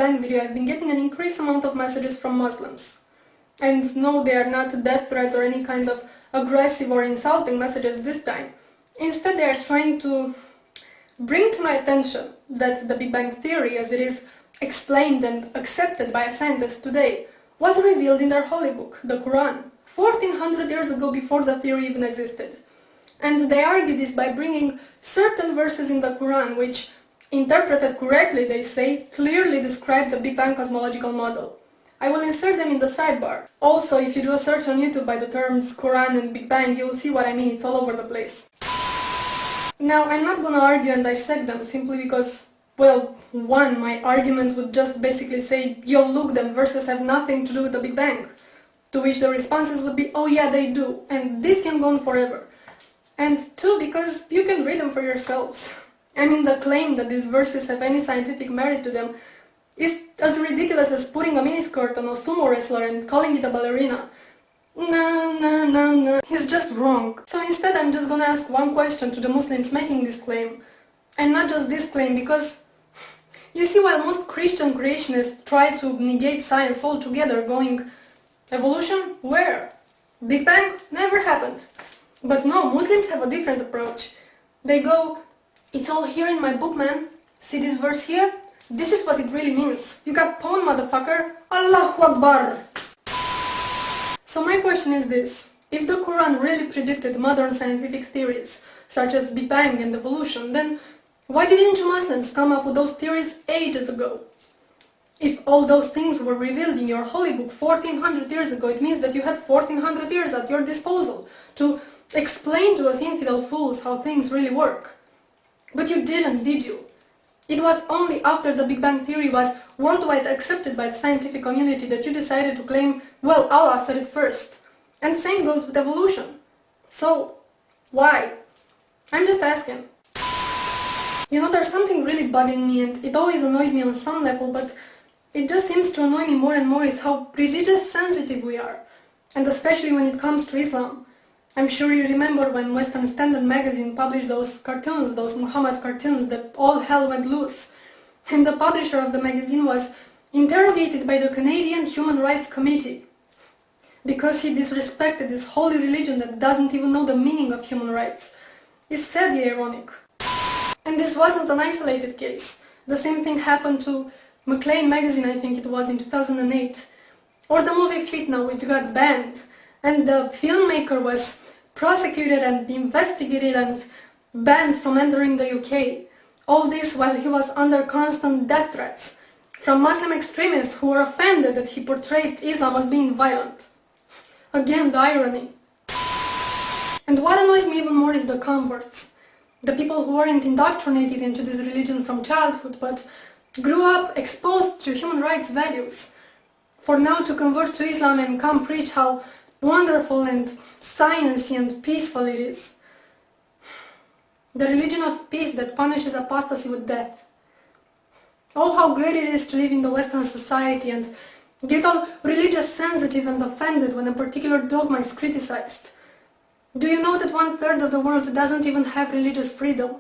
Bang video, I've been getting an increased amount of messages from Muslims. And no, they are not death threats or any kind of aggressive or insulting messages this time. Instead, they are trying to bring to my attention that the Big Bang Theory, as it is explained and accepted by scientists today, was revealed in their holy book, the Quran, 1400 years ago before the theory even existed. And they argue this by bringing certain verses in the Quran which, interpreted correctly, they say, clearly describe the Big Bang cosmological model. I will insert them in the sidebar. Also, if you do a search on YouTube by the terms Quran and Big Bang, you will see what I mean, it's all over the place. Now, I'm not gonna argue and dissect them simply because, well, one, my arguments would just basically say, yo, look, them verses have nothing to do with the Big Bang. To which the responses would be, oh yeah, they do, and this can go on forever. And two, because you can read them for yourselves. I mean, the claim that these verses have any scientific merit to them is as ridiculous as putting a miniskirt on a sumo wrestler and calling it a ballerina. No, he's just wrong. So instead I'm just gonna ask one question to the Muslims making this claim. And not just this claim, because you see, while most Christian creationists try to negate science altogether, going, evolution? Where? Big Bang? Never happened. But no, Muslims have a different approach. They go, it's all here in my book, man. See this verse here? This is what it really means. You got pawn, motherfucker. Allahu Akbar. So my question is this. If the Quran really predicted modern scientific theories, such as Big Bang and evolution, then why didn't you Muslims come up with those theories ages ago? If all those things were revealed in your holy book 1400 years ago, it means that you had 1400 years at your disposal to explain to us infidel fools how things really work. But you didn't, did you? It was only after the Big Bang Theory was worldwide accepted by the scientific community that you decided to claim, well, Allah said it first. And same goes with evolution. So, why? I'm just asking. You know, there's something really bugging me, and it always annoyed me on some level, but it just seems to annoy me more and more, is how religious sensitive we are. And especially when it comes to Islam. I'm sure you remember when Western Standard magazine published those cartoons, those Muhammad cartoons, that all hell went loose. And the publisher of the magazine was interrogated by the Canadian Human Rights Committee because he disrespected this holy religion that doesn't even know the meaning of human rights. It's sadly ironic. And this wasn't an isolated case. The same thing happened to Maclean magazine, I think it was, in 2008. Or the movie Fitna, which got banned. And the filmmaker was prosecuted and investigated and banned from entering the UK. All this while he was under constant death threats from Muslim extremists who were offended that he portrayed Islam as being violent. Again, the irony. And what annoys me even more is the converts. The people who weren't indoctrinated into this religion from childhood, but grew up exposed to human rights values. For now to convert to Islam and come preach how wonderful and sciency and peaceful it is. The religion of peace that punishes apostasy with death. Oh, how great it is to live in the Western society and get all religious sensitive and offended when a particular dogma is criticized. Do you know that 1/3 of the world doesn't even have religious freedom?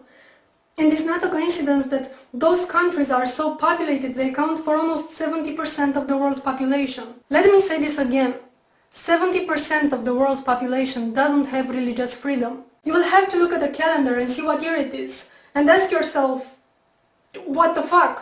And it's not a coincidence that those countries are so populated, they account for almost 70% of the world population. Let me say this again. 70% of the world population doesn't have religious freedom. You will have to look at the calendar and see what year it is, and ask yourself, what the fuck?